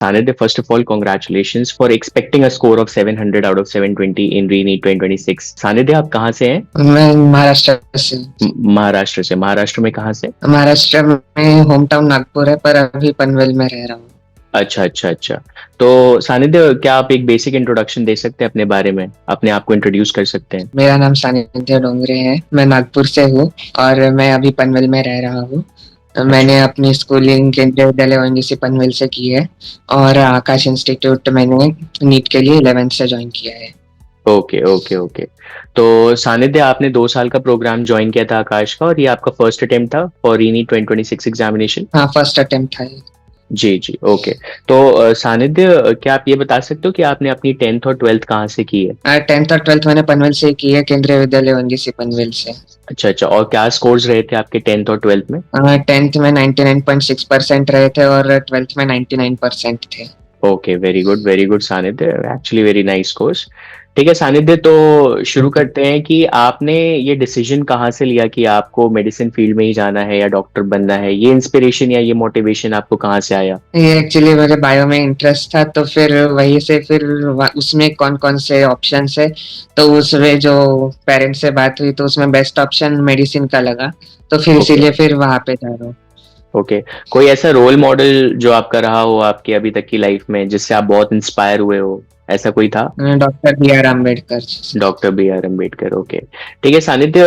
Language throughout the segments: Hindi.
Sanidhya, first of all, congratulations for expecting a score of 700 out of 720 in ReNeet 2026. Sanidhya, आप कहाँ से हैं? मैं महाराष्ट्र से। महाराष्ट्र से। महाराष्ट्र में कहाँ से? महाराष्ट्र में होम टाउन नागपुर है, पर अभी पनवेल में रह रहा हूँ। अच्छा अच्छा अच्छा। तो सानिध्य, क्या आप एक बेसिक इंट्रोडक्शन दे सकते हैं अपने बारे में? अपने आप को इंट्रोड्यूस कर सकते हैं? मेरा नाम सानिध्य डोंगरे है, मैं नागपुर से हूँ और मैं अभी पनवेल में रह रहा हूँ। मैंने अपनी स्कूलिंग केंद्रीय विद्यालय ओएनजीसी पनवेल से की है और आकाश इंस्टीट्यूट मैंने नीट के लिए 11th से ज्वाइन किया है। Okay okay okay. तो सानिध्य, आपने 2 साल का प्रोग्राम ज्वाइन किया था आकाश का, और ये आपका फर्स्ट अटेम्प्ट था फॉर ReNeet 2026 एग्जामिनेशन? हाँ, फर्स्ट अटेम्प्ट था ये। जी जी, ओके। तो सानिध्य, क्या आप ये बता सकते हो कि आपने अपनी 10th और 12th कहाँ से की है? 10th और 12th मैंने पनवेल से की है, केंद्रीय विद्यालय ओएनजीसी पनवेल से। अच्छा अच्छा। और क्या स्कोर्स रहे थे आपके 10th और 12th में? 10th में 99.6% रहे थे और 12th में 99% थे। ओके, वेरी गुड सानिध्य, एक्चुअली वेरी नाइस कोर्स। ठीक है सानिध्य, तो शुरू करते हैं कि आपने ये डिसीजन कहाँ से लिया कि आपको मेडिसिन फील्ड में ही जाना है या डॉक्टर बनना है? ये इंस्पिरेशन या ये मोटिवेशन आपको कहाँ से आया? ये एक्चुअली मेरे बायो में इंटरेस्ट था, तो फिर वही से फिर उसमें कौन कौन से ऑप्शन है, तो उसमें जो पेरेंट्स से बात हुई तो उसमें बेस्ट ऑप्शन मेडिसिन का लगा, तो फिर ओके इसीलिए फिर वहां पे जा रहा हूँ। ओके। कोई ऐसा रोल मॉडल जो आपका रहा हो आपके अभी तक की लाइफ में, जिससे आप बहुत इंस्पायर हुए हो, ऐसा कोई था? Doctor BR Ambedkar. Doctor BR Ambedkar, okay. ठीक है सानिध्य,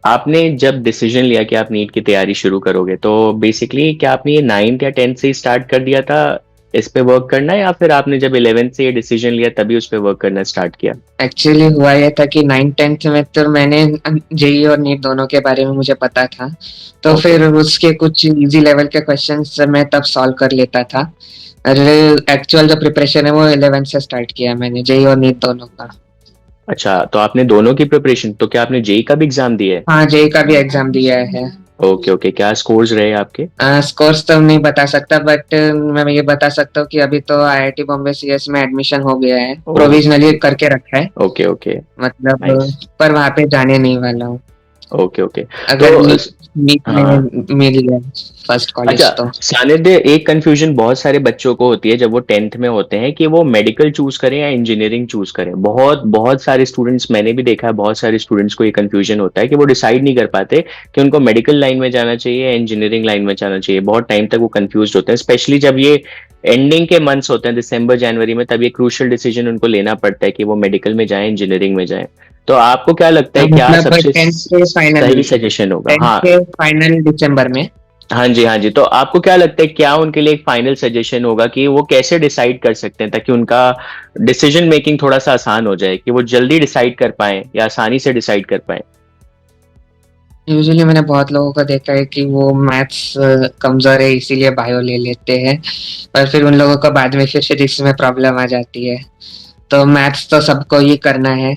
आपने जब डिसीजन लिया कि आप नीट की तैयारी शुरू करोगे, तो बेसिकली क्या आपने ये 9th या 10th से ही स्टार्ट कर दिया था इस पे वर्क करना, या फिर आपने जब 11th से ये डिसीजन लिया तभी उस पे वर्क करना स्टार्ट किया? एक्चुअली हुआ ये था कि 9th-10th में तो मैंने जेई और नीट दोनों के बारे में मुझे पता था, तो ओके फिर उसके कुछ इजी लेवल के क्वेश्चंस मैं तब सॉल्व कर लेता था। अरे एक्चुअल जो प्रिपरेशन है वो 11th से स्टार्ट किया मैंने, जेई और नीट दोनों का। अच्छा, तो आपने दोनों की प्रिपरेशन, तो क्या आपने जेई का भी एग्जाम दिया है? हाँ, जेई का भी एग्जाम दिया है। Okay okay. क्या स्कोर्स रहे आपके? स्कोर्स तो नहीं बता सकता, बट मैं ये बता सकता हूँ कि अभी तो आईआईटी बॉम्बे सीएस में एडमिशन हो गया है, प्रोविजनली करके रखा है, ओके ओके। मतलब नाइस। पर वहां पे जाने नहीं वाला हूँ। Okay okay. अगर तो नीट हाँ। में मिल गया फर्स्ट अच्छा कॉलेज तो। सानिध्य, एक कंफ्यूजन बहुत सारे बच्चों को होती है जब वो 10th में होते हैं कि वो मेडिकल चूज करें या इंजीनियरिंग चूज करें। बहुत बहुत सारे स्टूडेंट्स, मैंने भी देखा है, बहुत सारे स्टूडेंट्स को ये कंफ्यूजन होता है कि वो डिसाइड नहीं कर पाते कि उनको मेडिकल लाइन में जाना चाहिए या इंजीनियरिंग लाइन में जाना चाहिए। बहुत टाइम तक वो कंफ्यूज होते हैं, स्पेशली जब ये एंडिंग के मंथ्स होते हैं, दिसंबर जनवरी में, तब ये क्रूशियल डिसीजन उनको लेना पड़ता है कि वो मेडिकल में जाए, इंजीनियरिंग में जाए। तो आपको क्या लगता है, क्या मतलब सबसे 10th के फाइनल, सही सजेशन होगा? 10th हाँ के फाइनल दिसंबर में। हाँ जी हाँ जी। तो आपको क्या लगता है, क्या उनके लिए एक फाइनल सजेशन होगा कि वो कैसे डिसाइड कर सकते हैं ताकि उनका डिसीजन मेकिंग थोड़ा सा आसान हो जाए, कि वो जल्दी डिसाइड कर पाए या आसानी से डिसाइड कर पाए? यूजुअली मैंने बहुत लोगों को देखा है कि वो मैथ्स कमजोर है इसीलिए बायो ले लेते हैं, पर फिर उन लोगों को बाद में फिर फिजिक्स में प्रॉब्लम आ जाती है। तो मैथ्स तो सबको ही करना है,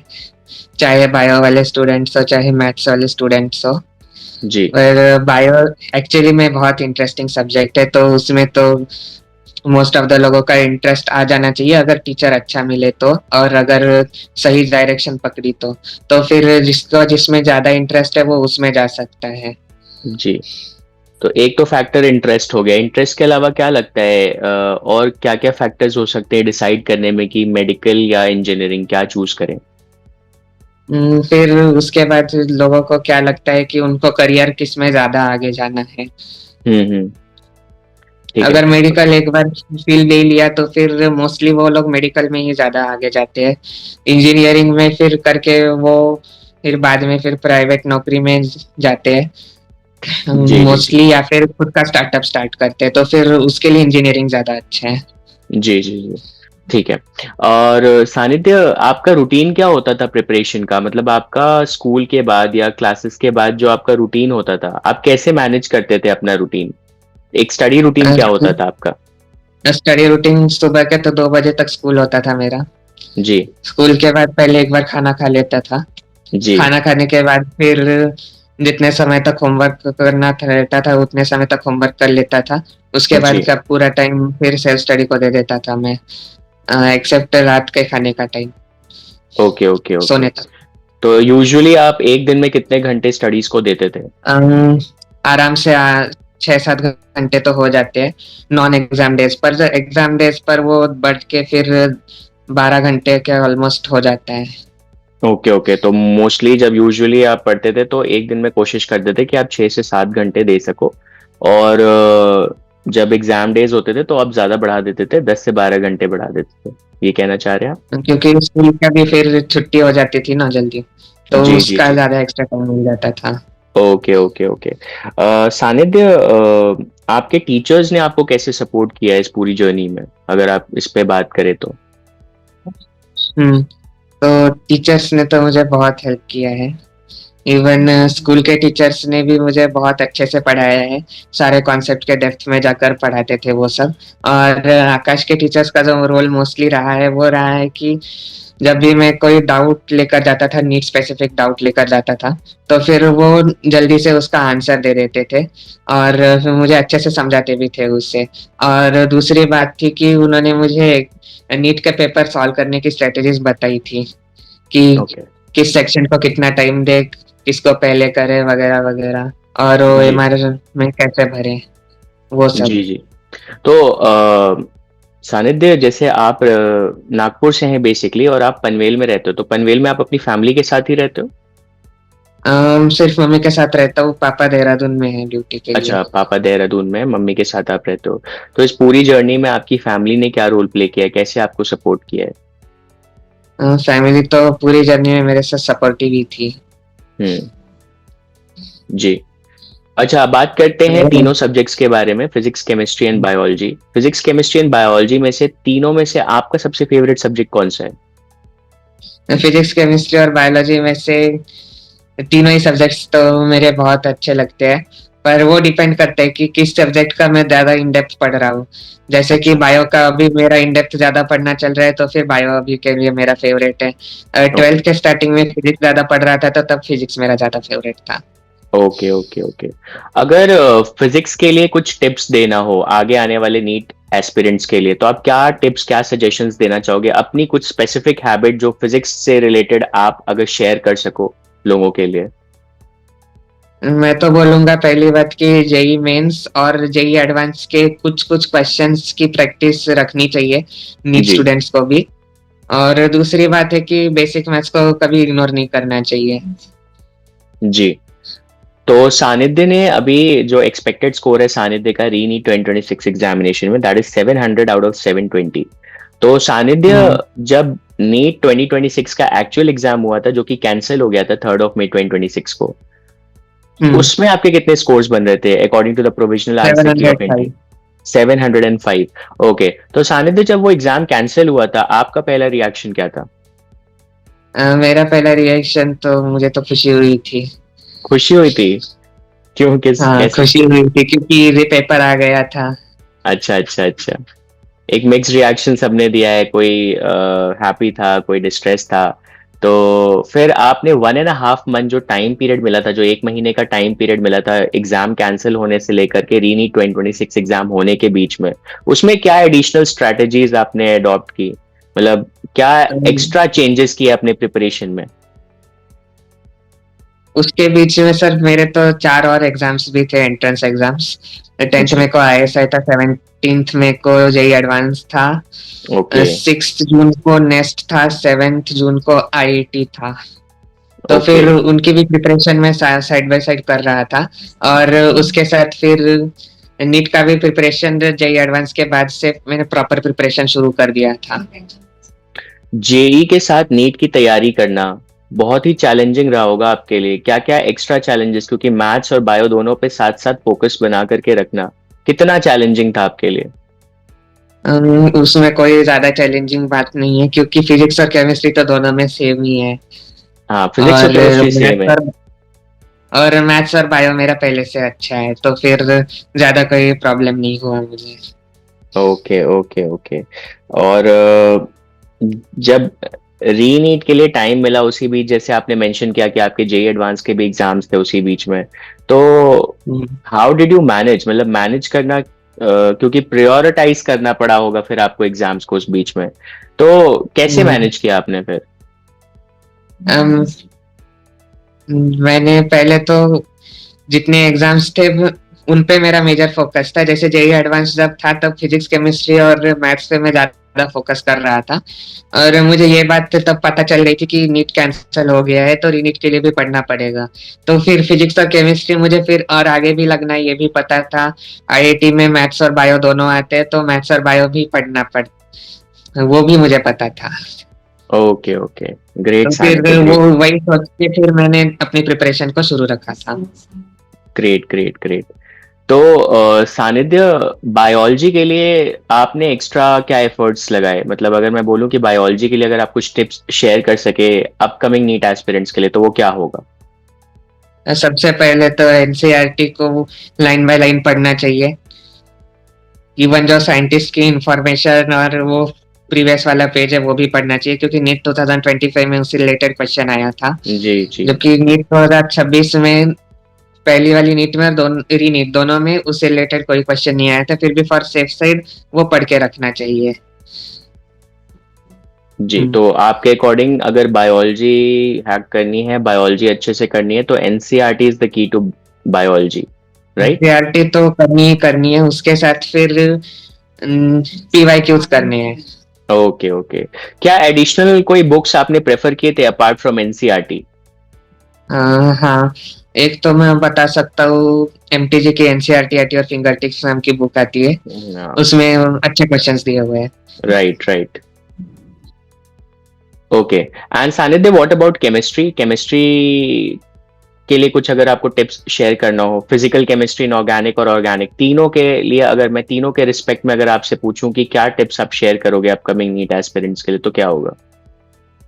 चाहे बायो वाले स्टूडेंट्स हो चाहे मैथ्स वाले स्टूडेंट्स हो। जी पर बायो एक्चुअली में बहुत इंटरेस्टिंग सब्जेक्ट है, तो उसमें तो मोस्ट ऑफ द लोगों का इंटरेस्ट आ जाना चाहिए अगर टीचर अच्छा मिले तो, और अगर सही डायरेक्शन पकड़ी तो फिर जिसको जिसमें ज्यादा इंटरेस्ट है वो उसमें जा सकता है। जी। तो एक तो फैक्टर इंटरेस्ट हो गया। इंटरेस्ट के अलावा क्या लगता है, और क्या क्या फैक्टर्स हो सकते हैं डिसाइड करने में कि मेडिकल या इंजीनियरिंग क्या चूज करें? फिर उसके बाद लोगों को क्या लगता है कि उनको करियर किस में ज्यादा आगे जाना है। हम्म। ठीक है। अगर मेडिकल एक बार फील्ड ले लिया तो फिर मोस्टली वो लोग मेडिकल में ही ज्यादा आगे जाते हैं। इंजीनियरिंग में फिर करके वो फिर बाद में फिर प्राइवेट नौकरी में जाते हैं जी जी जी मोस्टली, या फिर खुद का स्टार्टअप स्टार्ट करते हैं, तो फिर उसके लिए इंजीनियरिंग ज्यादा अच्छा है। जी जी जी। ठीक है। और सानिध्य, आपका रूटीन क्या होता था प्रिपरेशन का? मतलब आपका स्कूल के बाद या क्लासेस के बाद जो आपका रूटीन होता था, आप कैसे मैनेज करते थे अपना रूटीन? एक स्टडी रूटीन क्या होता था आपका? स्टडी रूटीन सुबह के तो 2 बजे तक स्कूल होता था मेरा। जी स्कूल के बाद पहले एक बार खाना खा लेता था, जी खाना खाने के बाद फिर जितने समय तक होमवर्क करना रहता था उतने समय तक होमवर्क कर लेता था। उसके बाद जी। का पूरा टाइम फिर सेल्फ स्टडी को दे देता था मैं, एक्सेप्ट रात के खाने का टाइम, ओके ओके ओके। सोने तक। तो यूजुअली आप एक दिन में कितने घंटे स्टडीज को देते थे? अम, आराम से 6-7 घंटे तो हो जाते हैं नॉन एग्जाम डेज पर। एग्जाम डेज पर वो बढ़ के फिर 12 घंटे के ऑलमोस्ट हो जाता है। ओके ओके, तो मोस्टली जब यूजुअली आप पढ़ते थे तो एक दिन में कोशिश करते थे कि आप 6 से 7 घंटे दे सको, और जब एग्जाम डेज होते थे तो आप ज्यादा बढ़ा देते थे, 10 से 12 घंटे बढ़ा देते थे, ये कहना चाह रहे हैं आप? क्योंकि स्कूल का भी फिर छुट्टी हो जाती थी ना जल्दी, तो जी जी उसका जी। ज्यादा एक्स्ट्रा टाइम मिल जाता था। Okay okay okay. सानिध्य, आपके टीचर्स ने आपको कैसे सपोर्ट किया है इस पूरी जर्नी में, अगर आप इस पे बात करें तो? हम्म। तो टीचर्स ने तो मुझे बहुत हेल्प किया है। इवन स्कूल के टीचर्स ने भी मुझे बहुत अच्छे से पढ़ाया है। सारे कॉन्सेप्ट के डेप्थ में जाकर पढ़ाते थे वो सब। और आकाश के टीचर्स का जो रोल मोस्टली रहा है वो रहा है कि जब भी मैं कोई डाउट लेकर जाता था, नीट स्पेसिफिक डाउट लेकर जाता था, तो फिर वो जल्दी से उसका आंसर दे देते थे और फिर मुझे अच्छे से समझाते भी थे उससे। और दूसरी बात थी कि उन्होंने मुझे नीट के पेपर सॉल्व करने की स्ट्रेटेजीज बताई थी कि ओके। किस सेक्शन को कितना टाइम दे, किसको पहले करे, वगैरह वगैरह, और वो जी एमआर में कैसे भरे, वो सब। जी जी। तो सानिध्य, जैसे आप नागपुर से हैं बेसिकली और आप पनवेल में रहते हो, तो पनवेल में आप अपनी फैमिली के साथ ही रहते हो? सिर्फ मम्मी के साथ रहता हूँ, पापा देहरादून में है ड्यूटी के लिए। अच्छा, पापा देहरादून में, मम्मी के साथ आप रहते हो। तो इस पूरी जर्नी में आपकी फैमिली ने क्या रोल प्ले किया है, कैसे आपको सपोर्ट किया है? फैमिली तो पूरी जर्नी में मेरे साथ सपोर्टिव ही थी। हम्म। जी। अच्छा, अब बात करते हैं तीनों सब्जेक्ट्स के बारे में, physics chemistry and biology. Physics chemistry and biology में से, तीनों में से आपका सबसे फेवरेट सब्जेक्ट कौन सा है? फिजिक्स केमिस्ट्री और बायोलॉजी में से तीनों ही सब्जेक्ट्स तो मेरे बहुत अच्छे लगते हैं, पर वो डिपेंड करता है कि किस सब्जेक्ट का मैं ज्यादा इन डेप्थ पढ़ रहा हूँ। जैसे कि अच्छा। बायो का अभी मेरा इन डेप्थ ज्यादा पढ़ना चल रहा है, तो फिर बायो अभी के लिए मेरा फेवरेट है। ओके 12th के स्टार्टिंग में फिजिक्स ज्यादा पढ़ रहा था, तो तब फिजिक्स मेरा ज्यादा फेवरेट था। Okay okay okay. अगर फिजिक्स के लिए कुछ टिप्स देना हो आगे आने वाले नीट एस्पिरेंट्स के लिए, तो आप क्या टिप्स, क्या सजेशंस देना चाहोगे? अपनी कुछ स्पेसिफिक हैबिट जो फिजिक्स से रिलेटेड आप अगर शेयर कर सको लोगों के लिए। मैं तो बोलूंगा पहली बात कि जेई मेंस और जेई एडवांस के कुछ कुछ क्वेश्चंस की प्रैक्टिस रखनी चाहिए नीट जी स्टूडेंट्स को भी। और दूसरी बात है कि बेसिक मैथ्स को कभी इग्नोर नहीं करना चाहिए। जी। तो सानिध्य ने अभी, जो एक्सपेक्टेड स्कोर है सानिध्य का री नीट 2026 एग्जामिनेशन में, दैट इज 700 आउट ऑफ 720। तो सानिध्य, हम्म। जब नीट 2026 का एक्चुअल एग्जाम हुआ था, जो कि कैंसिल हो गया था 3 मई 2026 को, हम्म। उसमें आपके कितने स्कोर्स बन रहे थे according to the provisional answer key of 705। Entry? 705। Okay. तो सानिध्य, जब वो एग्जाम कैंसिल हुआ था, आपका पहला रिएक्शन क्या था? मेरा पहला रिएक्शन तो मुझे तो खुशी हुई थी। खुशी हुई थी? क्यों, किस, हाँ, कैसे? खुशी हुई थी क्योंकि ये पेपर आ गया था। अच्छा अच्छा अच्छा। एक मिक्स रिएक्शन सबने दिया है, कोई हैप्पी था, कोई डिस्ट्रेस था। तो फिर आपने 1.5 मंथ जो टाइम पीरियड मिला था, जो 1 महीने का टाइम पीरियड मिला था एग्जाम कैंसिल होने से लेकर के रीनी 2026 एग्जाम होने के बीच में, उसमें क्या एडिशनल स्ट्रैटेजीज आपने अडॉप्ट की, मतलब क्या एक्स्ट्रा चेंजेस किए अपने प्रिपरेशन में? उसके बीच में सर मेरे तो 4 और एग्जाम्स भी थे, एंट्रेंस एग्जाम्स। 10th जी। में को आईएसआई था, 17th में को जेई एडवांस था, ओके 6th जून को नेस्ट था, 7th जून को आईआईटी था। तो ओके। फिर उनकी भी प्रिपरेशन में साइड बाय साइड कर रहा था। और उसके साथ फिर नीट का भी प्रिपरेशन जेई एडवांस के बाद से मैंने प्रॉपर प्रिपरेशन शुरू कर दिया था। जेई के साथ नीट की तैयारी करना बहुत ही चैलेंजिंग रहा होगा आपके लिए, क्या क्या एक्स्ट्रा चैलेंजेस, क्योंकि मैथ्स और बायो दोनों पे साथ साथ फोकस बना करके रखना कितना चैलेंजिंग था आपके लिए? उसमें कोई ज्यादा चैलेंजिंग बात नहीं है क्योंकि फिजिक्स और केमिस्ट्री तो दोनों में सेम ही है। हाँ, फिजिक्स और और केमिस्ट्री सेम है। मैथ्स और बायो मेरा पहले से अच्छा है, तो फिर ज्यादा कोई प्रॉब्लम नहीं हुआ मुझे। Okay okay okay. और जब री नीट के लिए टाइम मिला उसी बीच, जैसे आपने मेंशन किया कि आपके जेई एडवांस के भी एग्जाम्स थे उसी बीच में, तो हम्म। हाउ डिड यू मैनेज, मतलब मैनेज करना, क्योंकि प्रायोरिटाइज करना पड़ा होगा फिर आपको एग्जाम्स को उस बीच में, तो कैसे हम्म। मैनेज किया आपने फिर? मैंने पहले तो जितने एग्जाम्स थे उन पे मेरा मेजर फोकस था। जैसे जेई एडवांस जब था तब फिजिक्स केमिस्ट्री और मैथ्स पे मैं ज्यादा फोकस कर रहा था, और मुझे ये बात तब पता चल रही थी कि नीट कैंसिल हो गया है तो रीनीट के लिए भी पढ़ना पड़ेगा। तो फिर फिजिक्स और केमिस्ट्री मुझे फिर और आगे भी लगना है, ये भी पता था। आईआईटी में मैथ्स और बायो दोनों आते हैं तो मैथ्स और बायो भी पढ़ना पड़, वो भी मुझे पता था। ओके ओके, ग्रेट तो फिर सानिध्य, वो ग्रेट वही सोच के फिर मैंने अपनी प्रिपरेशन को शुरू रखा था। Great great great. तो सानिध्य, बायोलॉजी के लिए आपने एक्स्ट्रा क्या एफर्ट्स लगाए? मतलब अगर मैं बोलूं कि बायोलॉजी के लिए अगर आप कुछ टिप्स शेयर कर सके अपकमिंग नीट एस्पिरेंट्स के लिए, तो वो क्या होगा? सबसे पहले तो एनसीईआरटी को लाइन बाय लाइन पढ़ना चाहिए। इवन जो साइंटिस्ट की इंफॉर्मेशन और वो प्रीवियस वाला पेज है वो भी पढ़ना चाहिए, क्योंकि नीट 2025 में उससे रिलेटेड क्वेश्चन आया था। जी जी। जबकि नीट 2026 में पहली वाली नीट में और दोनों री नीट दोनों में उससे रिलेटेड कोई क्वेश्चन नहीं आया था, फिर भी फॉर सेफ साइड वो पढ़ के रखना चाहिए। जी, हम्म। तो आपके अकॉर्डिंग अगर बायोलॉजी हैक करनी है, बायोलॉजी अच्छे से करनी है, तो NCERT is the key to biology, right? NCERT तो करनी ही करनी है, उसके साथ फिर पीवाईक्यूज करने हैं। Okay okay. क्या एडिशनल कोई बुक्स आपने प्रेफर किए थे अपार्ट फ्रॉम एनसीईआरटी? हाँ, एक तो मैं बता सकता हूँ, एमटीजी की एनसीईआरटी और फिंगर टिप्स नाम की बुक आती है, उसमें अच्छे क्वेश्चंस दिए हुए हैं। Right right. ओके। एंड सानिध्य, व्हाट अबाउट केमिस्ट्री? केमिस्ट्री के लिए कुछ अगर आपको टिप्स शेयर करना हो, फिजिकल केमिस्ट्री, इनऑर्गेनिक और ऑर्गेनिक, तीनों के लिए अगर मैं तीनों के रिस्पेक्ट में अगर आपसे पूछूं कि क्या टिप्स आप शेयर करोगे अपकमिंग नीट एस्पिरेंट्स के लिए, तो क्या होगा?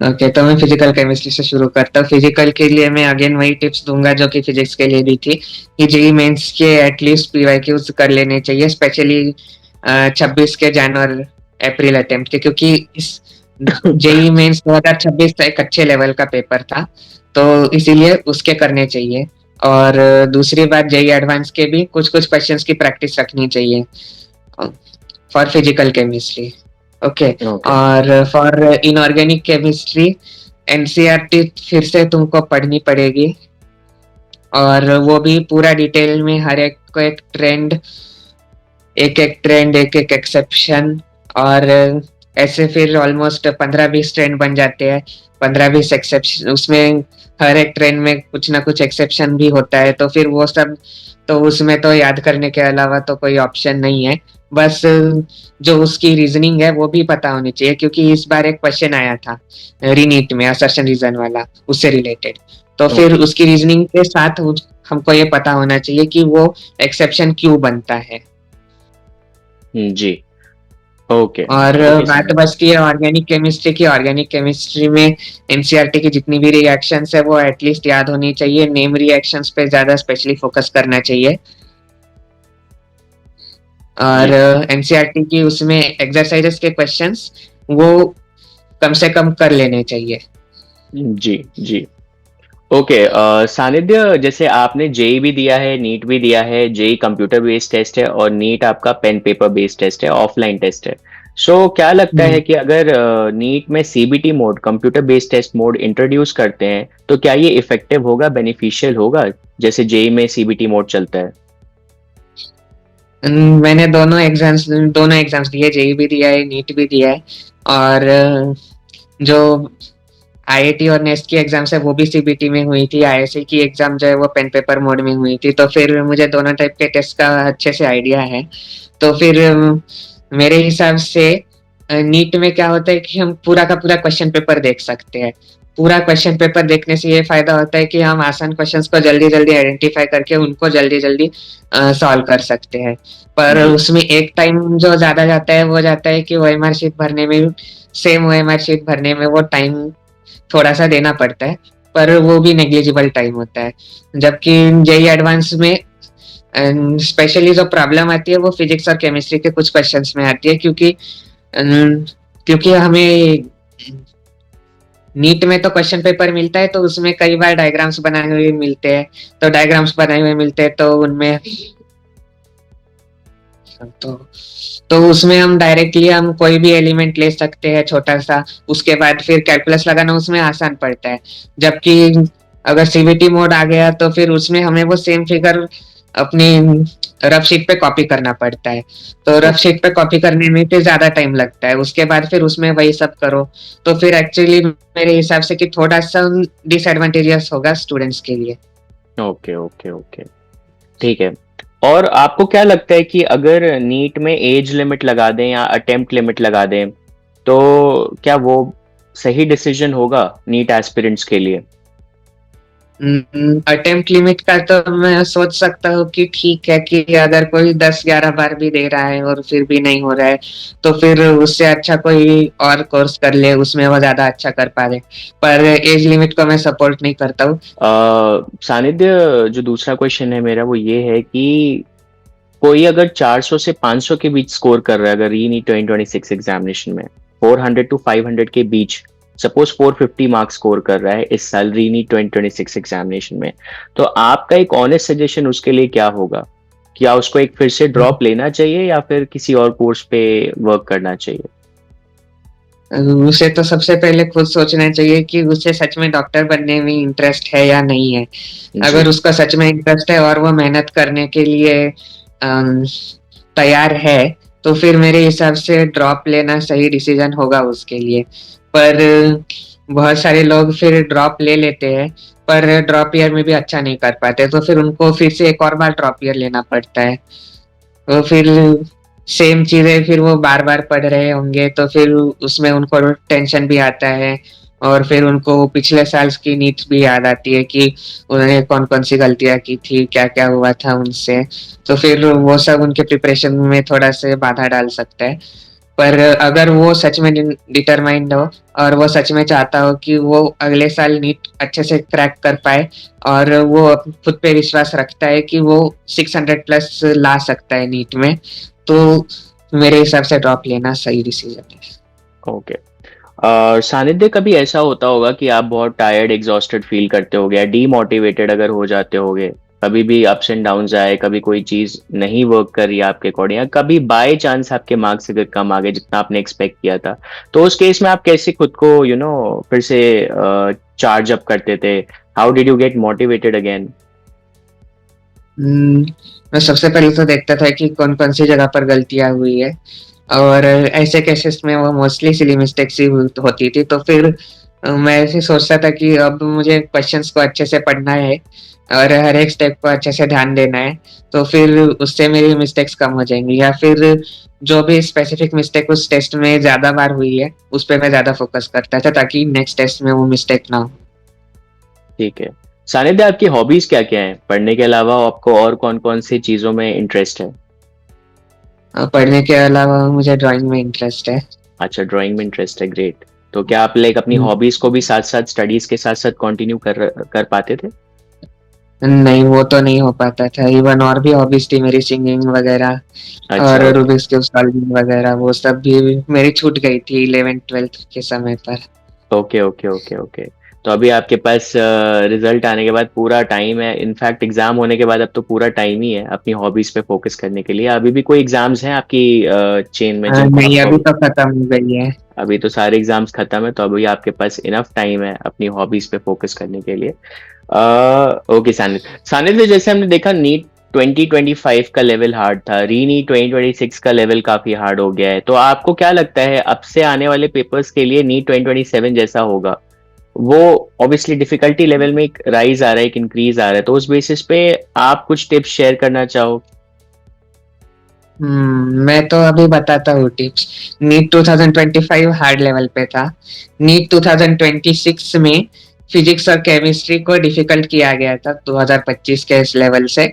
ओके, तो मैं फिजिकल केमिस्ट्री से शुरू करता हूँ। फिजिकल के लिए मैं अगेन वही टिप्स दूंगा जो कि फिजिक्स के लिए भी थी, कि जेई मेंस के एटलीस्ट पीवाईक्यूज कर लेने चाहिए, स्पेशली 26 के जनवरी अप्रैल अटेम्प्ट के, क्योंकि इस जेई मेंस 2026 एक अच्छे लेवल का पेपर था, तो इसीलिए उसके करने चाहिए। और दूसरी बात, जेई एडवांस के भी कुछ कुछ क्वेश्चंस की प्रैक्टिस रखनी चाहिए for physical chemistry. Okay. Okay. और फॉर इनऑर्गेनिक केमिस्ट्री एनसीईआरटी फिर से तुमको पढ़नी पड़ेगी, और वो भी पूरा डिटेल में, हर एक को एक ट्रेंड, एक एक ट्रेंड, एक एक एक्सेप्शन, और ऐसे फिर ऑलमोस्ट 15-20 ट्रेंड बन जाते हैं, 15-20 एक्सेप्शन, उसमें हर एक ट्रेंड में कुछ ना कुछ एक्सेप्शन भी होता है, तो फिर वो सब, तो उसमें तो याद करने के अलावा तो कोई ऑप्शन नहीं है। बस जो उसकी रीजनिंग है वो भी पता होनी चाहिए, क्योंकि इस बार एक क्वेश्चन आया था रीनीट में असर्शन रीजन वाला, उससे रिलेटेड। तो फिर ओके। उसकी रीजनिंग के साथ हमको ये पता होना चाहिए कि वो एक्सेप्शन क्यों बनता है। जी। ओके। और ओके बात सानिध्य। बचती है ऑर्गेनिक केमिस्ट्री की। ऑर्गेनिक केमिस्ट्री में एनसीईआरटी की जितनी भी रिएक्शंस है वो एटलीस्ट याद होनी चाहिए, नेम रिएक्शंस पे ज्यादा स्पेशली फोकस करना चाहिए। और जी एनसीईआरटी की उसमें एक्सरसाइजेस के क्वेश्चंस वो कम से कम कर लेने चाहिए। जी जी। ओके। सानिध्य, जैसे आपने जेई भी दिया है, नीट भी दिया है, जेई कंप्यूटर बेस्ड टेस्ट है और नीट आपका पेन पेपर बेस्ड टेस्ट है, ऑफलाइन टेस्ट है। सो क्या लगता है कि अगर नीट में CBT mode, computer based test mode introduce करते हैं, तो क्या ये इफेक्टिव होगा, बेनिफिशियल होगा, जैसे जेई में सीबीटी मोड चलता है? मैंने दोनों एग्जाम्स दिए, जेई भी दिया है, नीट भी दिया है। और जो आईआईटी और नेस्ट की एग्जाम्स है वो भी सीबीटी में हुई थी, आईएससी की एग्जाम जो है वो पेन पेपर मोड में हुई थी, तो फिर मुझे दोनों टाइप के टेस्ट का अच्छे से आइडिया है। तो फिर मेरे हिसाब से नीट में क्या होता है कि हम पूरा का पूरा क्वेश्चन पेपर देख सकते हैं। पूरा क्वेश्चन पेपर देखने से ये फायदा होता है कि हम आसान क्वेश्चंस को जल्दी जल्दी आइडेंटिफाई करके उनको जल्दी जल्दी सॉल्व कर सकते हैं। पर जी उसमें एक टाइम जो ज्यादा जाता है वो जाता है कि ओएमआर शीट भरने में, सेम ओएमआर शीट भरने में वो टाइम थोड़ा सा देना पड़ता है, पर वो भी नेग्लिजिबल टाइम होता है। जबकि जेई एडवांस में स्पेशली जो प्रॉब्लम आती है वो फिजिक्स और केमिस्ट्री के कुछ क्वेश्चंस में आती है, क्योंकि हमें नीट में तो क्वेश्चन पेपर मिलता है तो उसमें कई बार डायग्राम्स बनाए हुए मिलते हैं, तो डायग्राम्स बनाए हुए मिलते हैं तो उनमें, तो तो उसमें हम डायरेक्टली हम कोई भी एलिमेंट ले सकते हैं छोटा सा, उसके बाद फिर कैलकुलस लगाना उसमें आसान पड़ता है। जबकि अगर सीवीटी मोड आ गया तो फिर उसमें हमें वो सेम फिगर अपनी रफ शीट पे कॉपी करना पड़ता है। तो रफ ओके। शीट पे कॉपी करने में फिर ज़्यादा टाइम लगता है। उसके बाद फिर उसमें वही सब करो। तो फिर एक्चुअली मेरे हिसाब से कि थोड़ा-सा डिसएडवांटेजेस होगा स्टूडेंट्स के लिए। Okay okay okay. ठीक है। और आपको क्या लगता है कि अगर नीट में एज लिमिट लगा दें या अटेम्प्ट लिमिट लगा दें तो क्या वो सही डिसीजन होगा नीट एस्पिरेंट्स के लिए? अटेम्प्ट लिमिट का तो मैं सोच सकता हूँ कि ठीक है कि अगर कोई 10-11 बार भी दे रहा है और फिर भी नहीं हो रहा है, तो फिर उससे अच्छा कोई और कोर्स कर ले, उसमें वो ज़्यादा अच्छा कर पा रहे। पर एज लिमिट को मैं सपोर्ट नहीं करता हूँ। सानिध्य, जो दूसरा क्वेश्चन है मेरा वो ये है कि कोई अगर 400 से 500 के बीच स्कोर कर रहा है अगर री नीट 2026 एग्जामिनेशन में, 400 टू 500 के बीच, सपोज 450 मार्क्स स्कोर कर रहा है इस साल री नीट 2026 एग्जामिनेशन में, तो आपका एक ऑनेस्ट सजेशन उसके लिए क्या होगा? क्या उसको एक फिर से ड्रॉप लेना चाहिए या फिर किसी और कोर्स पे वर्क करना चाहिए? उसे तो सबसे पहले खुद सोचना चाहिए कि उसे सच में डॉक्टर बनने में इंटरेस्ट है या नहीं है। जी। अगर उसका सच में इंटरेस्ट है और वो मेहनत करने के लिए अम, तैयार है, तो फिर मेरे हिसाब से ड्रॉप लेना सही डिसीजन होगा उसके लिए। पर बहुत सारे लोग फिर ड्रॉप ले लेते हैं, पर ड्रॉप ईयर में भी अच्छा नहीं कर पाते, तो फिर उनको फिर से एक और बार ड्रॉप ईयर लेना पड़ता है। तो फिर सेम चीजें फिर वो बार बार पढ़ रहे होंगे, तो फिर उसमें उनको टेंशन भी आता है। और फिर उनको पिछले साल की नीट भी याद आती है कि उन्होंने कौन कौन सी गलतियां की थी, क्या क्या हुआ था उनसे। तो फिर वो सब उनके प्रिपरेशन में थोड़ा से बाधा डाल सकता है। पर अगर वो सच में डिटरमाइंड हो और वो सच में चाहता हो कि वो अगले साल नीट अच्छे से क्रैक कर पाए, और वो खुद पे विश्वास रखता है कि वो 600 प्लस ला सकता है नीट में, तो मेरे हिसाब से ड्रॉप लेना सही डिसीजन है। ओके। और सानिध्य, कभी ऐसा होता होगा कि आप बहुत टायर्ड एग्जॉस्टेड फील करते होगे या डीमोटिवेटेड अगर हो जाते होगे, कभी भी अप्स एंड डाउन्स आए, कभी कोई चीज नहीं वर्क कर रही है आपके अकॉर्डिंग, या कभी बाय चांस आपके मार्क्स अगर कम आ गए जितना आपने एक्सपेक्ट किया था, तो उस केस में आप कैसे खुद को फिर से चार्ज अप करते थे? How did you get motivated again? Hmm, मैं सबसे पहले तो देखता था कि कौन कौन सी जगह पर गलतियां हुई है, और ऐसे केसेस में वो मोस्टली सिली मिस्टेक्स ही होती थी। तो फिर मैं ऐसे सोचता था कि अब मुझे क्वेश्चंस को अच्छे से पढ़ना है और हर एक स्टेप को अच्छे से ध्यान देना है। तो फिर उससे मेरी मिस्टेक्स कम हो जाएंगी, या फिर जो भी स्पेसिफिक मिस्टेक उस टेस्ट में ज्यादा बार हुई है उस पर मैं ज्यादा फोकस करता था, ताकि नेक्स्ट टेस्ट में वो मिस्टेक ना हो। ठीक है। सानिध्य, आपकी हॉबीज क्या क्या है? पढ़ने के अलावा आपको और कौन कौन सी चीजों में इंटरेस्ट है? पढ़ने के अलावा मुझे ड्राइंग में इंटरेस्ट है। अच्छा, ड्राइंग में इंटरेस्ट है, ग्रेट। तो क्या आप लाइक अपनी हॉबीज को भी साथ साथ स्टडीज के साथ साथ कंटिन्यू कर पाते थे? नहीं, वो तो नहीं हो पाता था। इवन और भी हॉबीज थी मेरी, सिंगिंग वगैरह अच्छा, और ओके। रूबिक्स क्यूब सॉल्विंग वगैरह, वो सब भी मेरी छूट गई थी 11th-12th के समय पर। Okay okay okay okay. तो अभी आपके पास रिजल्ट आने के बाद पूरा टाइम है, इनफैक्ट एग्जाम होने के बाद अब तो पूरा टाइम ही है अपनी हॉबीज पे फोकस करने के लिए। अभी भी कोई एग्जाम्स हैं आपकी चेन में जिनको नहीं, आपको? अभी तो खत्म हो गई है। अभी तो सारे एग्जाम्स खत्म है, तो अभी आपके पास इनफ टाइम है अपनी हॉबीज पे फोकस करने के लिए। ओके सानिध्य, सानिध्य, जैसे हमने देखा नीट 2025 का लेवल हार्ड था, री नीट 2026 का लेवल काफी हार्ड हो गया है, तो आपको क्या लगता है अब से आने वाले पेपर्स के लिए नीट 2027 जैसा होगा? वो ऑब्वियसली डिफिकल्टी लेवल में एक राइज आ रहा है, एक इंक्रीज आ रहा है, तो उस बेसिस पे आप कुछ टिप्स शेयर करना चाहो? मैं तो अभी बताता हूँ टिप्स। नीट 2025 हार्ड लेवल पे था। नीट 2026 में फिजिक्स और केमिस्ट्री को डिफिकल्ट किया गया था 2025 के इस लेवल से,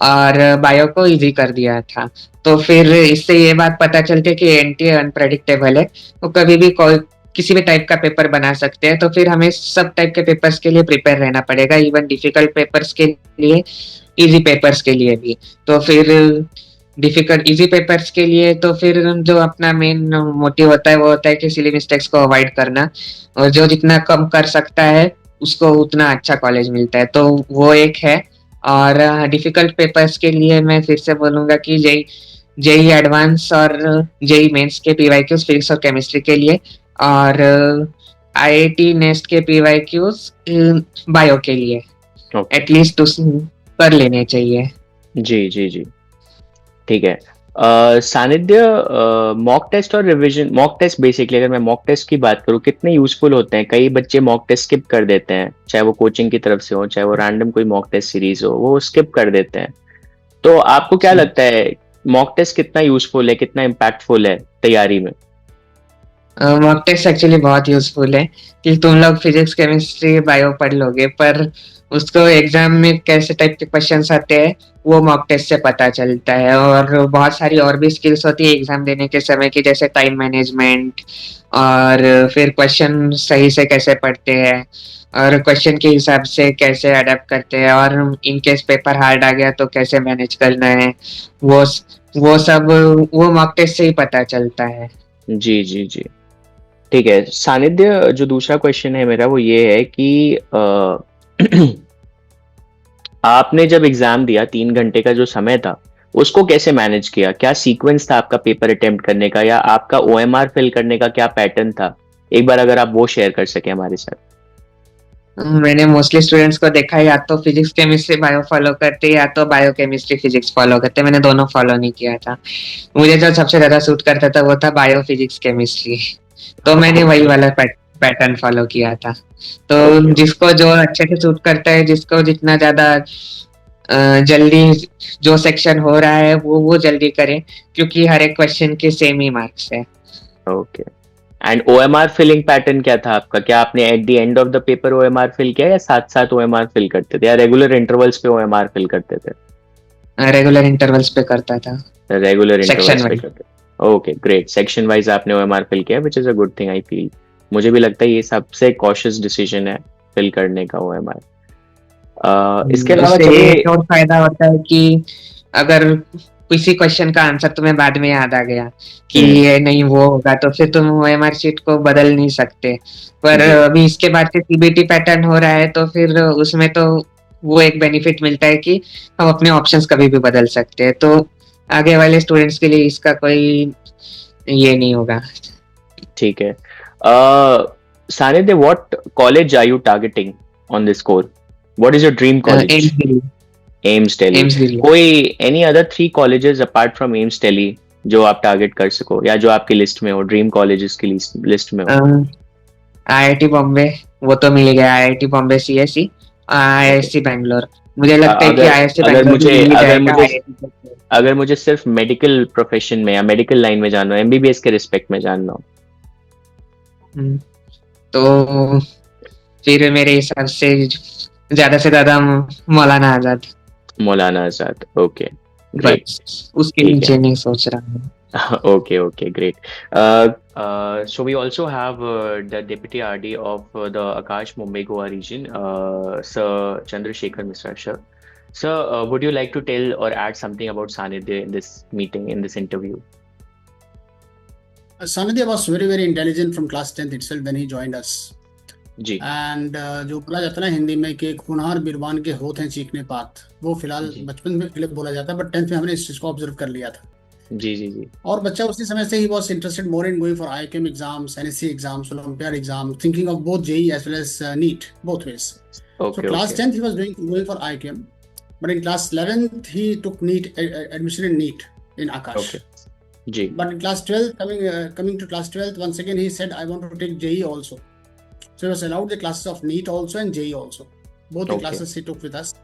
और बायो को इजी कर दिया था। तो फिर इससे ये बात पता चलती है कि एनटीए अनप्रेडिक्टेबल है, वो कभी भी कोई किसी भी टाइप का पेपर बना सकते हैं। तो फिर हमें सब टाइप के पेपर्स के लिए प्रिपेयर रहना पड़ेगा, इवन डिफिकल्ट पेपर्स के लिए, इजी पेपर्स के लिए भी। तो फिर डिफिकल्ट इजी पेपर्स के लिए तो फिर जो अपना मेन मोटिव होता है वो होता है कि सिली मिस्टेक्स को अवॉइड करना, और जो जितना कम कर सकता है उसको उतना अच्छा कॉलेज मिलता है, तो वो एक है। और डिफिकल्ट पेपर्स के लिए मैं फिर से बोलूंगा कि जेई जेई एडवांस और जेई मेंस के पीवाईक्यूज फिजिक्स और केमिस्ट्री के लिए, और आईआईटी नेस्ट के पीवाईक्यूज बायो के लिए ओके। एटलीस्ट उस कर लेने चाहिए। जी जी जी। ठीक है। सानिध्य, मॉक टेस्ट और रिवीजन, मॉक टेस्ट बेसिकली अगर मैं मॉक टेस्ट की बात करूँ कितने यूजफुल होते हैं? कई बच्चे मॉक टेस्ट स्किप कर देते हैं, चाहे वो कोचिंग की तरफ से हो चाहे वो रैंडम कोई मॉक टेस्ट सीरीज हो, वो स्किप कर देते हैं। तो आपको क्या जी। लगता है मॉक टेस्ट कितना यूजफुल है, कितना इम्पैक्टफुल है तैयारी में? मॉक टेस्ट एक्चुअली बहुत यूजफुल है कि तुम लोग फिजिक्स केमिस्ट्री बायो पढ़ लोगे, पर उसको एग्जाम में कैसे टाइप के क्वेश्चंस आते हैं वो मॉक टेस्ट से पता चलता है। और बहुत सारी और भी स्किल्स होती है एग्जाम देने के समय की, जैसे टाइम मैनेजमेंट, और फिर क्वेश्चन सही से कैसे पढ़ते हैं, और क्वेश्चन के हिसाब से कैसे अडेप्ट करते हैं, और इन केस पेपर हार्ड आ गया तो कैसे मैनेज करना है। वो वो सब वो मॉक टेस्ट से ही पता चलता है। जी जी जी। ठीक है सानिध्य, जो दूसरा क्वेश्चन है मेरा वो ये है कि आपने जब एग्जाम दिया 3 घंटे का जो समय था उसको कैसे मैनेज किया? क्या सीक्वेंस था आपका पेपर अटेम्प्ट करने का, या आपका ओएमआर फिल करने का क्या पैटर्न था? एक बार अगर आप वो शेयर कर सके हमारे साथ। मैंने मोस्टली स्टूडेंट्स को देखा है, या तो फिजिक्स केमिस्ट्री बायो फॉलो करते या तो बायो केमिस्ट्री फिजिक्स फॉलो करते। मैंने दोनों फॉलो नहीं किया था। मुझे जो सबसे ज्यादा सूट करता था वो था बायो फिजिक्स केमिस्ट्री, तो मैंने वही ओके वाला पैटर्न फॉलो किया था। तो ओके जिसको जो अच्छे से सूट करता है, जिसको जितना ज्यादा जल्दी जो सेक्शन हो रहा है वो जल्दी करे, क्योंकि हर एक क्वेश्चन के सेम ही मार्क्स है। Okay. And OMR filling pattern क्या था आपका? क्या आपने at the end of the paper OMR fill किया, या साथ साथ ओएमआर फिल करते थे, या रेगुलर इंटरवल्स पे ओएमआर फिल करते थे? रेगुलर इंटरवल्स पे करता था, रेगुलर सेक्शन इंटरवल्स पे वाइज। करते थे। ओके ग्रेट, सेक्शन वाइज आपने ओएमआर फिल किया, which is a good thing I feel. मुझे भी लगता है ये सबसे कॉशियस डिसीजन है फिल करने का ओएमआर। इसके अलावा उससे चलिए। एक और फायदा होता है कि अगर किसी क्वेश्चन का आंसर तुम्हें बाद में याद आ गया कि हम्म। ये नहीं वो होगा, तो फिर तुम ओएमआर शीट को बदल नहीं सकते। पर जी अभी इसके बाद से सीबीटी पैटर्न हो रहा है, तो फिर उसमें तो वो एक बेनिफिट मिलता है कि हम अपने ऑप्शंस कभी भी बदल सकते हैं, तो आगे वाले स्टूडेंट्स के लिए इसका कोई ये नहीं होगा। ठीक है। Sanidhya, what college are you targeting on this core? What is your dream college? AIIMS Delhi. AIIMS Delhi. AIIMS Delhi. कोई any other 3 colleges apart from AIIMS Delhi जो आप टारगेट कर सको, या जो आपकी लिस्ट में हो, ड्रीम कॉलेजेस की लिस्ट में हो? आईआईटी बॉम्बे, वो तो मिल गया। IIT Bombay CSE, okay. IISc Bangalore. मुझे लगता है कि अगर आईआईएससी अगर बैंगलोर भी मुझे मिल ही अगर जाएगा मुझे आईआईटी। अगर मुझे सिर्फ मेडिकल प्रोफेशन में या मेडिकल लाइन में जानना हो, एमबीबीएस के रिस्पेक्ट में जानना हो? तो फिर मेरे हिसाब से ज्यादा मौलाना आजाद, मौलाना आजाद। Okay great. बस उसके ठीक है। नीचे नहीं सोच रहा हूँ। Okay, okay, great. So we also have the Deputy RD of the Akash Mumbai Goa region, Sir Chandrasekhar Misra. Sir, would you like to tell or add something about Sanidhya in this meeting, in this interview? Sanidhya was very, very intelligent from class 10th itself when he joined us. जी एंड जो बोला जाता है ना हिंदी में कि खुनहार बिरबान के होत हैं चीखने पात, वो फिलहाल जी बचपन में के लिए बोला जाता है, बट 10th में हमने इस चीज को ऑब्जर्व कर लिया था। जी जी जी। और बच्चा उसी समय से ही was interested more in going for IIM exams, NSC exams, olympiad exam, thinking of both JEE as well as NEET, both ways. So Okay, class okay. 10th he was going for IIM, but in class 11th he took NEET admission in NEET in Akash. Okay. जी But in class 12th, coming to class 12th, once again he said I want to take JEE also. So he was allowed the classes of NEET also and JEE also. Both the Okay. classes he took with us.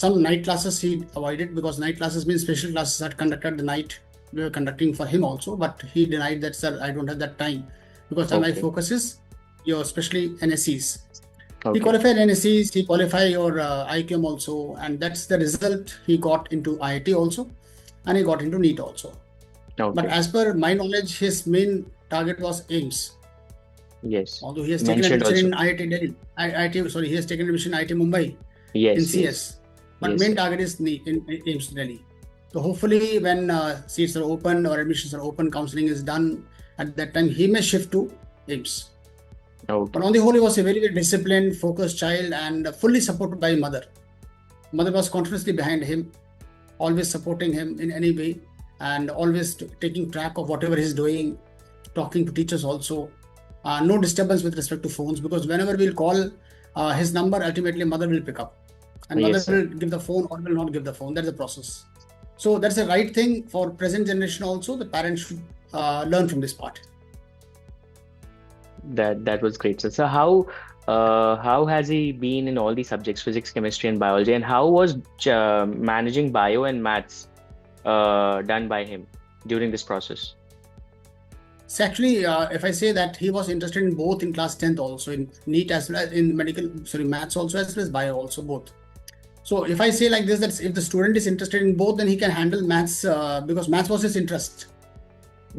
Some night classes he avoided because night classes means special classes that conducted the night. We were conducting for him also, but he denied that, sir, I don't have that time because my Okay. focus is your especially NSCs. He Okay. qualified NSCs, he qualified your IQM also, and that's the result he got into IIT also, and he got into NEET also. But Okay. as per my knowledge, his main target was AIMS. Yes. Although he has taken Mentioned admission also. in IIT Delhi, he has taken admission in IIT Mumbai in Yes. CS. Yes. But Yes. main target is in AIMS Delhi. So hopefully when seats are open or admissions are open, counseling is done, at that time he may shift to AIMS. Okay. But on the whole, he was a very, very disciplined, focused child and fully supported by mother. Mother was continuously behind him, always supporting him in any way, and always taking track of whatever he's doing, talking to teachers also. No disturbance with respect to phones, because whenever we'll call his number, ultimately mother will pick up. and Yes, mother sir. will give the phone or will not give the phone. That's the process. So that's the right thing for present generation also. The parents should learn from this part. That was great, sir. So how has he been in all these subjects, physics, chemistry, and biology, and how was managing bio and maths done by him during this process? So actually, if I say that he was interested in both in class 10th also, in NEET as well as in maths also, as well as bio also, both. So if I say like this, that if the student is interested in both, then he can handle maths because maths was his interest.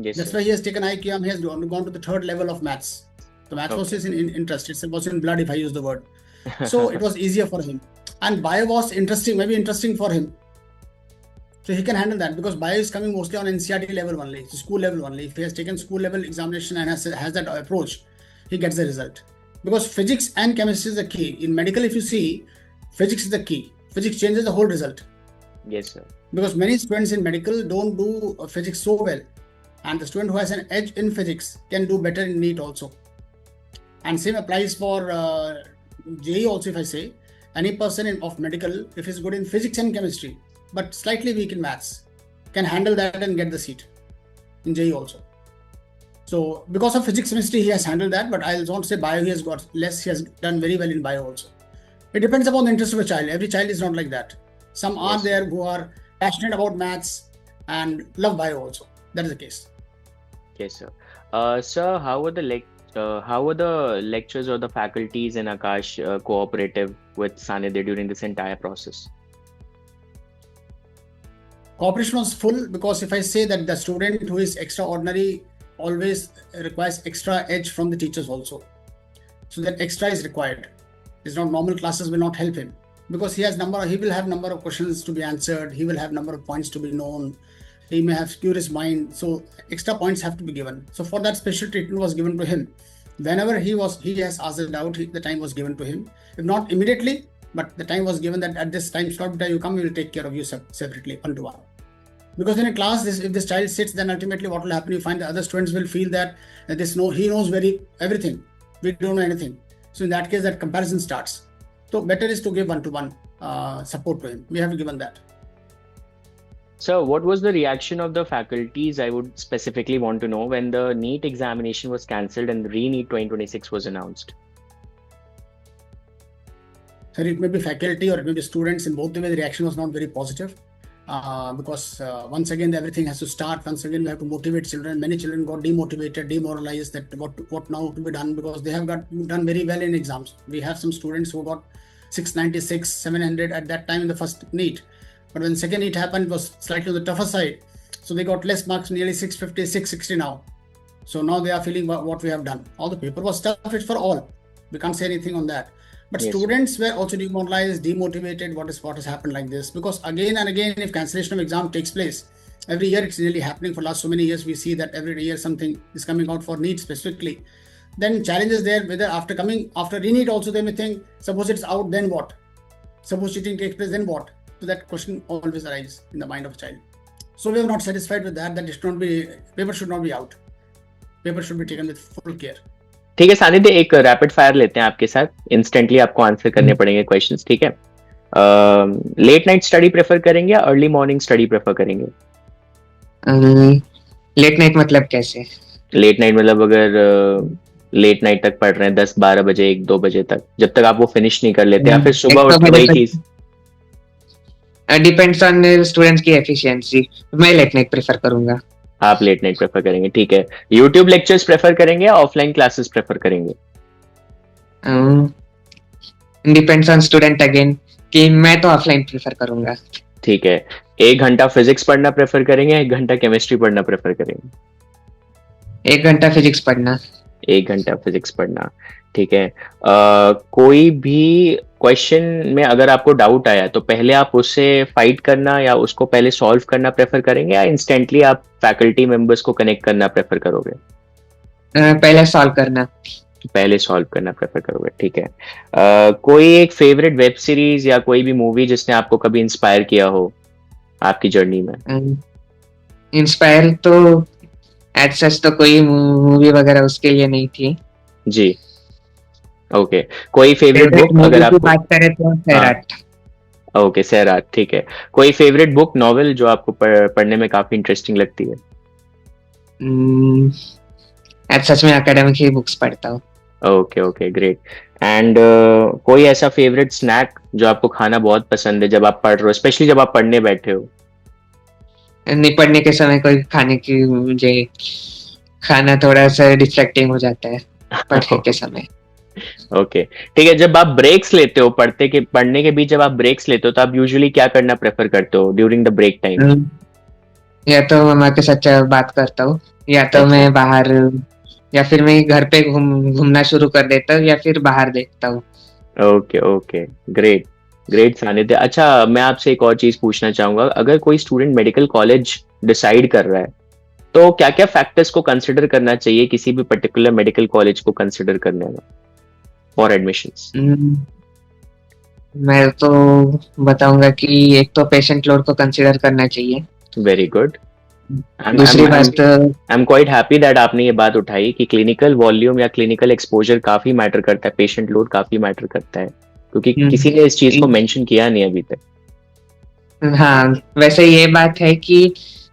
Yes, That's sir. why he has taken IQM. He has gone to the third level of maths. The maths was Okay. his interest. It was in blood, if I use the word. So it was easier for him. And bio was interesting, maybe interesting for him. So he can handle that because bio is coming mostly on NCERT level only, school level only. If he has taken school level examination and has that approach, he gets the result. Because physics and chemistry is the key. In medical, if you see, physics is the key. Physics changes the whole result. Yes, sir. Because many students in medical don't do physics so well. And the student who has an edge in physics can do better in NEET also. And same applies for JEE also. If I say any person of medical, if he's good in physics and chemistry, but slightly weak in maths, can handle that and get the seat in JEE also. So because of physics, chemistry, he has handled that. But I'll not say bio, he has got less. He has done very well in bio also. It depends upon the interest of a child. Every child is not like that. Some are Yes, sir. there who are passionate about maths and love bio also. That is the case. Yes, sir. Sir, how were the lectures or the faculties in Akash cooperative with Sanidhya during this entire process? Cooperation was full because if I say that the student who is extraordinary always requires extra edge from the teachers also. So that extra is required. It's not normal classes will not help him because he will have number of questions to be answered. He will have number of points to be known. He may have curious mind. So extra points have to be given. So for that special treatment was given to him. Whenever he has asked a doubt, the time was given to him. If not immediately, but the time was given that at this time slot you come, we will take care of you separately, one-to-one. Because in a class, if this child sits, then ultimately what will happen? You find the other students will feel that he knows everything. We don't know anything. So in that case, that comparison starts. So better is to give one-to-one support to him. We have given that. So, what was the reaction of the faculties? I would specifically want to know when the NEET examination was cancelled and re-NEET 2026 was announced. So it may be faculty or it may be students. In both the way, the reaction was not very positive. Because once again everything has to start. Once again we have to motivate children. Many children got demotivated, demoralized that what now to be done because they have done very well in exams. We have some students who got 696, 700 at that time in the first NEET. But when second NEET happened, it was slightly on the tougher side. So they got less marks, nearly 650, 660 now. So now they are feeling what we have done. All the paper was tough, it's for all. We can't say anything on that. But Yes, students were also demoralized, demotivated. What has happened like this? Because again and again, if cancellation of exam takes place, every year it's really happening for last so many years. We see that every year something is coming out for NEET specifically. Then challenges there, whether after re-NEET also they may think, suppose it's out, then what? Suppose cheating takes place, then what? So that question always arises in the mind of a child. So we are not satisfied with that paper should not be out. Paper should be taken with full care. ठीक है सानिध्य, एक रैपिड फायर लेते हैं आपके साथ. इंस्टेंटली आपको आंसर करने पड़ेंगे क्वेश्चंस, ठीक है? लेट नाइट स्टडी प्रेफर करेंगे या अर्ली मॉर्निंग स्टडी प्रेफर करेंगे? लेट नाइट मतलब कैसे? लेट नाइट मतलब अगर लेट नाइट तक पढ़ रहे हैं 10-12 बजे 1-2 बजे तक, जब तक आप वो फिनिश नहीं कर लेते, या फिर सुबह उठ के वही चीज? डिपेंड्स ऑन स्टूडेंट्स की एफिशिएंसी. मैं लेट नाइट प्रेफर करूंगा. आप लेट नाइट प्रेफर करेंगे, ठीक है. यूट्यूब लेक्चर्स प्रेफर करेंगे या ऑफलाइन क्लासेस प्रेफर करेंगे? डिपेंड्स ऑन स्टूडेंट अगेन, कि मैं तो ऑफलाइन प्रेफर करूंगा. ठीक है. 1 घंटा फिजिक्स पढ़ना प्रेफर करेंगे या 1 घंटा केमिस्ट्री पढ़ना प्रेफर करेंगे? 1 घंटा फिजिक्स पढ़ना. 1 घंटा फिजिक्स पढ़ना, ठीक है. कोई भी क्वेश्चन में अगर आपको डाउट आया तो पहले आप उससे फाइट करना या उसको पहले सॉल्व करना प्रेफर करेंगे या इंस्टेंटली आप फैकल्टी मेंबर्स को कनेक्ट करना प्रेफर करोगे? पहले सॉल्व करना. पहले सॉल्व करना प्रेफर करोगे, ठीक है. कोई एक फेवरेट वेब सीरीज या कोई भी मूवी जिसने आपको कभी इंस्पायर किया हो आपकी जर्नी में? इंस्पायर तो एज सच तो कोई मूवी वगैरह उसके लिए नहीं थी जी. ओके. कोई फेवरेट बुक अगर आपको बात करें तो सैराट. ओके, सैराट, ठीक है। कोई फेवरेट बुक, नॉवेल जो आपको पढ़ने में काफी इंटरेस्टिंग लगती है? हम्म, आज सच में एकेडमिक ही बुक्स पढ़ता हूँ। Okay okay, great. एंड कोई ऐसा फेवरेट स्नैक जो आपको खाना बहुत पसंद है जब आप पढ़ रहे हो, स्पेशली जब आप पढ़ने बैठे हो? नहीं पढ़ने के समय कोई खाने की मुझे खाना थोड़ा सा डिस्ट्रैक्टिंग हो जाता है पढ़ने के समय। ओके, ठीक है। जब आप ब्रेक्स लेते हो पढ़ने के बीच, जब आप ब्रेक्स लेते हो तो आप यूजुअली क्या करना प्रेफर करते हो ड्यूरिंग द ब्रेक टाइम? हम्म, या तो मम्मा के साथ बात करता हूँ, या तो अच्छा, मैं बाहर, या फिर मैं घर पे घूमना शुरू कर देता हूँ, या फिर बाहर देखता हूँ। ओके ओके, ग्रेट ग्रेट सानिध्य। अच्छा, मैं आपसे एक और चीज पूछना चाहूंगा। अगर कोई स्टूडेंट मेडिकल कॉलेज डिसाइड कर रहा है तो क्या क्या फैक्टर्स को कंसिडर करना चाहिए किसी भी पर्टिकुलर मेडिकल कॉलेज को कंसिडर करने में फॉर एडमिशंस? हम्म, मैं तो बताऊंगा कि एक तो पेशेंट लोड को कंसीडर करना चाहिए। Very good. आई दूसरी एम बात, I am quite happy that आपने ये बात उठाई कि क्लिनिकल वॉल्यूम या क्लिनिकल एक्सपोजर काफी मैटर करता है, पेशेंट लोड काफी मैटर करता है, क्योंकि किसी ने इस चीज को मेंशन किया नहीं अभी तक। हाँ, वैसे ये बात है कि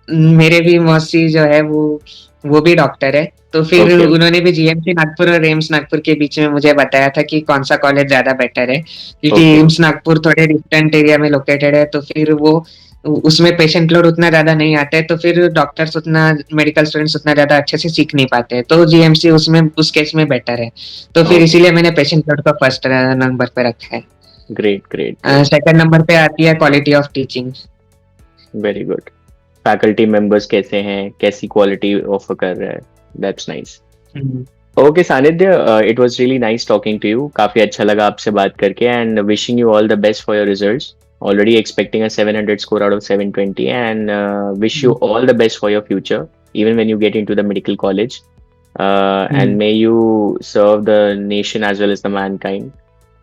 मेरे भी मौसी जो है वो भी डॉक्टर है, तो फिर ओके उन्होंने भी जीएमसी नागपुर और एम्स नागपुर के बीच में मुझे बताया था कि कौन सा कॉलेज ज्यादा बेटर है, क्योंकि ओके एम्स नागपुर थोड़े डिस्टेंट एरिया में लोकेटेड है, तो फिर वो उसमें पेशेंट लोड उतना ज्यादा नहीं आता है, तो फिर डॉक्टर्स उतना, मेडिकल स्टूडेंट्स उतना ज्यादा अच्छे से सीख नहीं पाते हैं, तो जीएमसी उसमें उस केस में बेटर है। तो फिर ओके, इसीलिए मैंने पेशेंट लोड को फर्स्ट नंबर पे रखा है। Great great great, second number पे आती है quality of teaching. Very good. Faculty members कैसे हैं, कैसी क्वालिटी ऑफर कर रहा है, that's nice. Okay Sannidhya, it was really nice talking to you. काफी अच्छा लगा आपसे बात करके, and wishing you all the best for your results. Already expecting a 700 score out of 720, and wish you all the best for your future, even when you get into the medical college. And may you serve the nation as well as the mankind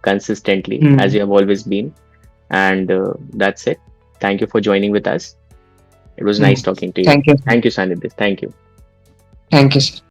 consistently, as you have always been. And that's it. Thank you for joining with us. It was nice talking to you. Thank you, Thank you, Sanidhya. Thank you. Thank you sir.